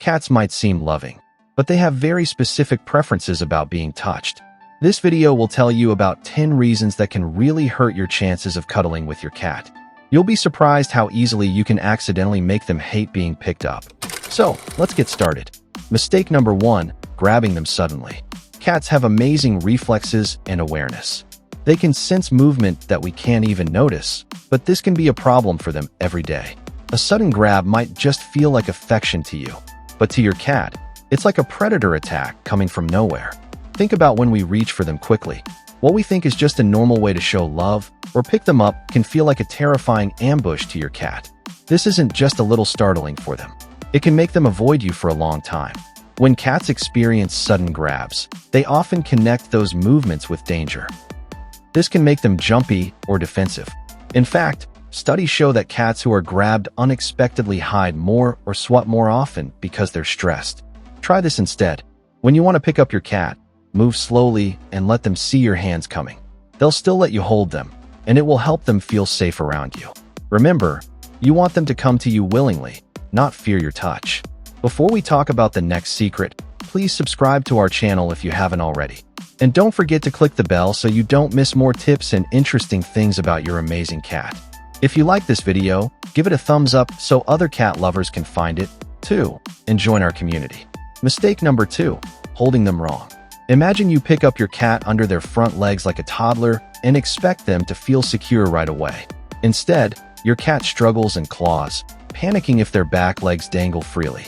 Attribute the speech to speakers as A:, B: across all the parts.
A: Cats might seem loving, but they have very specific preferences about being touched. This video will tell you about 10 reasons that can really hurt your chances of cuddling with your cat. You'll be surprised how easily you can accidentally make them hate being picked up. So, let's get started. Mistake number 1, grabbing them suddenly. Cats have amazing reflexes and awareness. They can sense movement that we can't even notice, but this can be a problem for them every day. A sudden grab might just feel like affection to you, but to your cat, it's like a predator attack coming from nowhere. Think about when we reach for them quickly. What we think is just a normal way to show love or pick them up can feel like a terrifying ambush to your cat. This isn't just a little startling for them. It can make them avoid you for a long time. When cats experience sudden grabs, they often connect those movements with danger. This can make them jumpy or defensive. In fact, studies show that cats who are grabbed unexpectedly hide more or swat more often because they're stressed. Try this instead. When you want to pick up your cat, move slowly and let them see your hands coming. They'll still let you hold them, and it will help them feel safe around you. Remember, you want them to come to you willingly, not fear your touch. Before we talk about the next secret, please subscribe to our channel if you haven't already. And don't forget to click the bell so you don't miss more tips and interesting things about your amazing cat. If you like this video, give it a thumbs up so other cat lovers can find it, too, and join our community. Mistake number 2, holding them wrong. Imagine you pick up your cat under their front legs like a toddler and expect them to feel secure right away. Instead, your cat struggles and claws, panicking if their back legs dangle freely.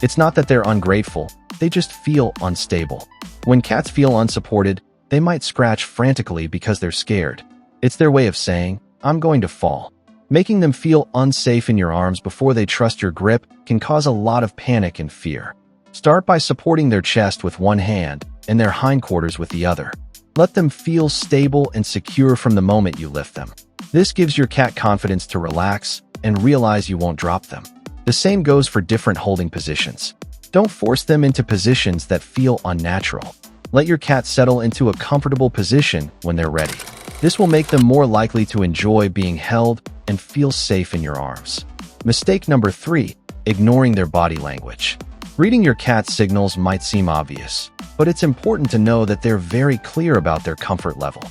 A: It's not that they're ungrateful, they just feel unstable. When cats feel unsupported, they might scratch frantically because they're scared. It's their way of saying, "I'm going to fall." Making them feel unsafe in your arms before they trust your grip can cause a lot of panic and fear. Start by supporting their chest with one hand and their hindquarters with the other. Let them feel stable and secure from the moment you lift them. This gives your cat confidence to relax and realize you won't drop them. The same goes for different holding positions. Don't force them into positions that feel unnatural. Let your cat settle into a comfortable position when they're ready. This will make them more likely to enjoy being held and feel safe in your arms. Mistake number 3, ignoring their body language. Reading your cat's signals might seem obvious, but it's important to know that they're very clear about their comfort level.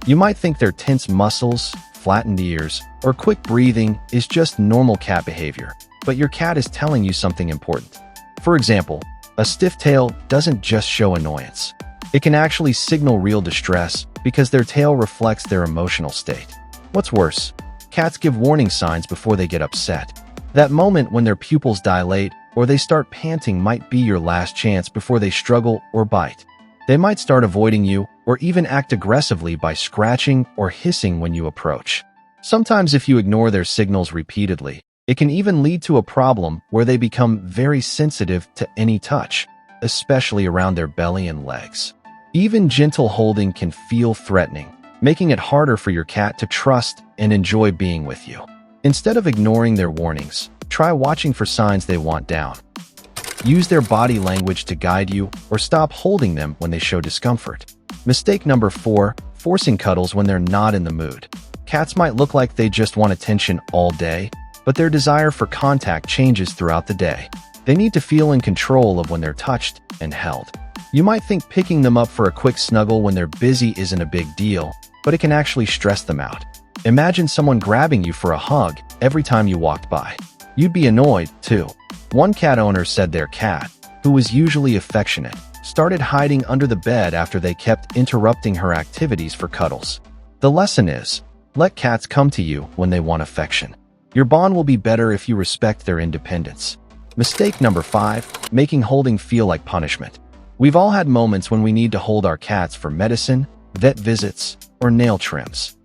A: You might think their tense muscles, flattened ears, or quick breathing is just normal cat behavior, but your cat is telling you something important. For example, a stiff tail doesn't just show annoyance. It can actually signal real distress because their tail reflects their emotional state. What's worse, cats give warning signs before they get upset. That moment when their pupils dilate or they start panting might be your last chance before they struggle or bite. They might start avoiding you or even act aggressively by scratching or hissing when you approach. Sometimes if you ignore their signals repeatedly, it can even lead to a problem where they become very sensitive to any touch, especially around their belly and legs. Even gentle holding can feel threatening, making it harder for your cat to trust and enjoy being with you. Instead of ignoring their warnings, try watching for signs they want down. Use their body language to guide you or stop holding them when they show discomfort. Mistake number 4, forcing cuddles when they're not in the mood. Cats might look like they just want attention all day, but their desire for contact changes throughout the day. They need to feel in control of when they're touched and held. You might think picking them up for a quick snuggle when they're busy isn't a big deal, but it can actually stress them out. Imagine someone grabbing you for a hug every time you walked by. You'd be annoyed, too. One cat owner said their cat, who was usually affectionate, started hiding under the bed after they kept interrupting her activities for cuddles. The lesson is, let cats come to you when they want affection. Your bond will be better if you respect their independence. Mistake number 5, making holding feel like punishment. We've all had moments when we need to hold our cats for medicine, vet visits, or nail trims.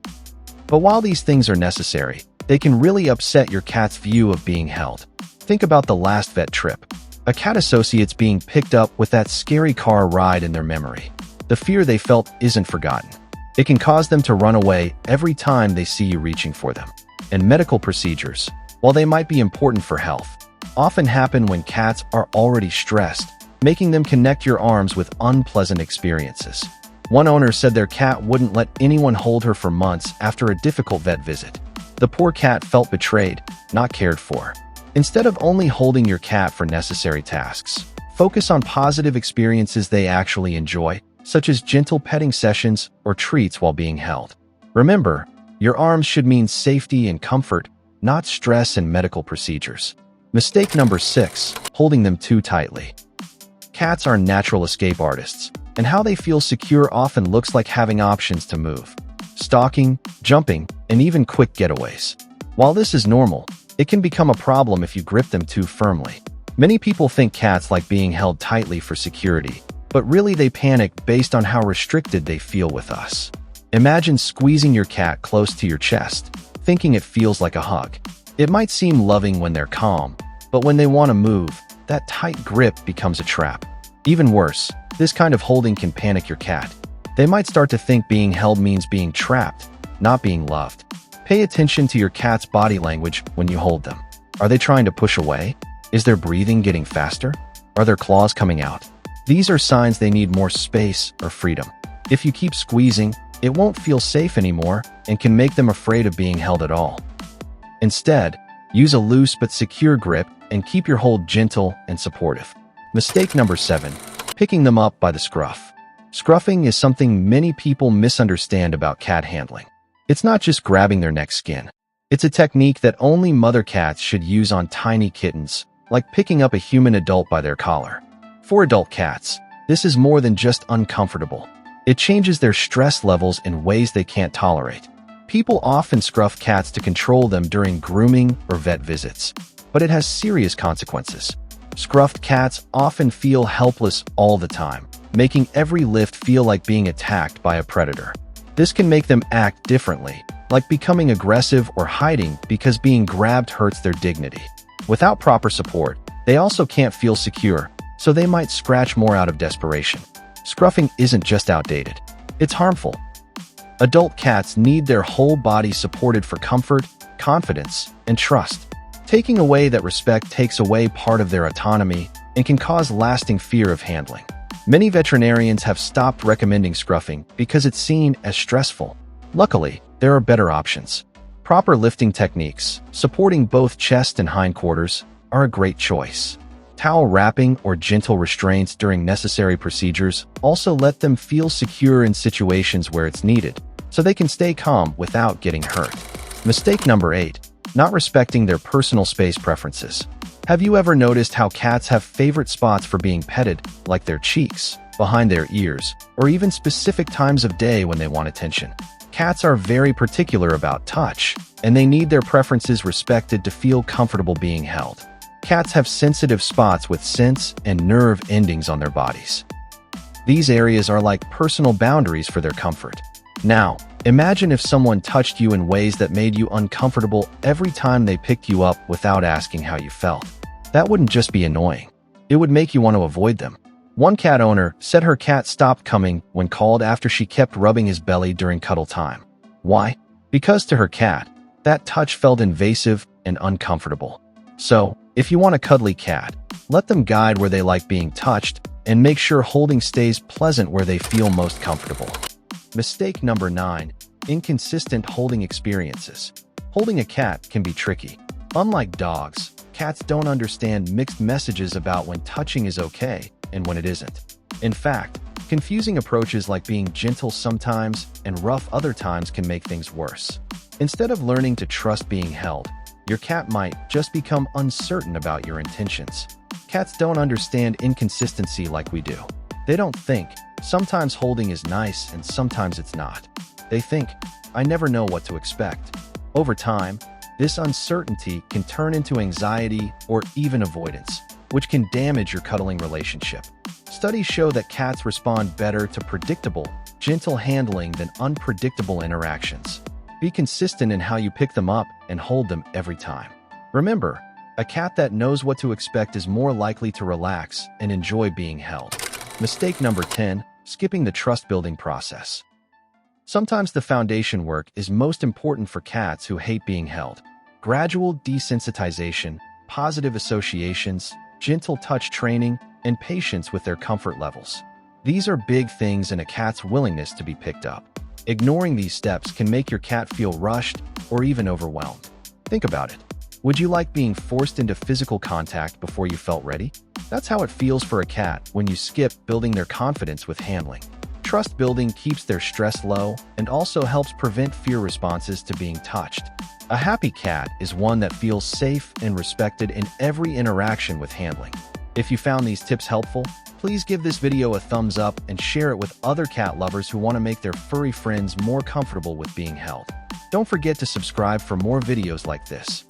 A: But while these things are necessary, they can really upset your cat's view of being held. Think about the last vet trip. A cat associates being picked up with that scary car ride in their memory. The fear they felt isn't forgotten. It can cause them to run away every time they see you reaching for them. And medical procedures, while they might be important for health, often happen when cats are already stressed, making them connect your arms with unpleasant experiences. One owner said their cat wouldn't let anyone hold her for months after a difficult vet visit. The poor cat felt betrayed, not cared for. Instead of only holding your cat for necessary tasks, focus on positive experiences they actually enjoy, such as gentle petting sessions or treats while being held. Remember, your arms should mean safety and comfort, not stress and medical procedures. Mistake number 6, holding them too tightly. Cats are natural escape artists, and how they feel secure often looks like having options to move. Stalking, jumping, and even quick getaways. While this is normal, it can become a problem if you grip them too firmly. Many people think cats like being held tightly for security, but really they panic based on how restricted they feel with us. Imagine squeezing your cat close to your chest, thinking it feels like a hug. It might seem loving when they're calm, but when they want to move, that tight grip becomes a trap. Even worse, this kind of holding can panic your cat. They might start to think being held means being trapped, not being loved. Pay attention to your cat's body language when you hold them. Are they trying to push away? Is their breathing getting faster? Are their claws coming out? These are signs they need more space or freedom. If you keep squeezing, it won't feel safe anymore and can make them afraid of being held at all. Instead, use a loose but secure grip and keep your hold gentle and supportive. Mistake number 7, picking them up by the scruff. Scruffing is something many people misunderstand about cat handling. It's not just grabbing their neck skin. It's a technique that only mother cats should use on tiny kittens, like picking up a human adult by their collar. For adult cats, this is more than just uncomfortable. It changes their stress levels in ways they can't tolerate. People often scruff cats to control them during grooming or vet visits, but it has serious consequences. Scruffed cats often feel helpless all the time, making every lift feel like being attacked by a predator. This can make them act differently, like becoming aggressive or hiding because being grabbed hurts their dignity. Without proper support, they also can't feel secure, so they might scratch more out of desperation. Scruffing isn't just outdated, it's harmful. Adult cats need their whole body supported for comfort, confidence, and trust. Taking away that respect takes away part of their autonomy and can cause lasting fear of handling. Many veterinarians have stopped recommending scruffing because it's seen as stressful. Luckily, there are better options. Proper lifting techniques, supporting both chest and hindquarters, are a great choice. Towel wrapping or gentle restraints during necessary procedures also let them feel secure in situations where it's needed, so they can stay calm without getting hurt. Mistake number 8, not respecting their personal space preferences. Have you ever noticed how cats have favorite spots for being petted, like their cheeks, behind their ears, or even specific times of day when they want attention? Cats are very particular about touch, and they need their preferences respected to feel comfortable being held. Cats have sensitive spots with sense and nerve endings on their bodies. These areas are like personal boundaries for their comfort. Now, imagine if someone touched you in ways that made you uncomfortable every time they picked you up without asking how you felt. That wouldn't just be annoying. It would make you want to avoid them. One cat owner said her cat stopped coming when called after she kept rubbing his belly during cuddle time. Why? Because to her cat, that touch felt invasive and uncomfortable. So, if you want a cuddly cat, let them guide where they like being touched and make sure holding stays pleasant where they feel most comfortable. Mistake number 9, inconsistent holding experiences. Holding a cat can be tricky. Unlike dogs, cats don't understand mixed messages about when touching is okay and when it isn't. In fact, confusing approaches like being gentle sometimes and rough other times can make things worse. Instead of learning to trust being held, your cat might just become uncertain about your intentions. Cats don't understand inconsistency like we do. They don't think, sometimes holding is nice and sometimes it's not. They think, I never know what to expect. Over time, this uncertainty can turn into anxiety or even avoidance, which can damage your cuddling relationship. Studies show that cats respond better to predictable, gentle handling than unpredictable interactions. Be consistent in how you pick them up and hold them every time. Remember, a cat that knows what to expect is more likely to relax and enjoy being held. Mistake number 10, skipping the trust-building process. Sometimes the foundation work is most important for cats who hate being held. Gradual desensitization, positive associations, gentle touch training, and patience with their comfort levels. These are big things in a cat's willingness to be picked up. Ignoring these steps can make your cat feel rushed or even overwhelmed. Think about it. Would you like being forced into physical contact before you felt ready? That's how it feels for a cat when you skip building their confidence with handling. Trust building keeps their stress low and also helps prevent fear responses to being touched. A happy cat is one that feels safe and respected in every interaction with handling. If you found these tips helpful, please give this video a thumbs up and share it with other cat lovers who want to make their furry friends more comfortable with being held. Don't forget to subscribe for more videos like this.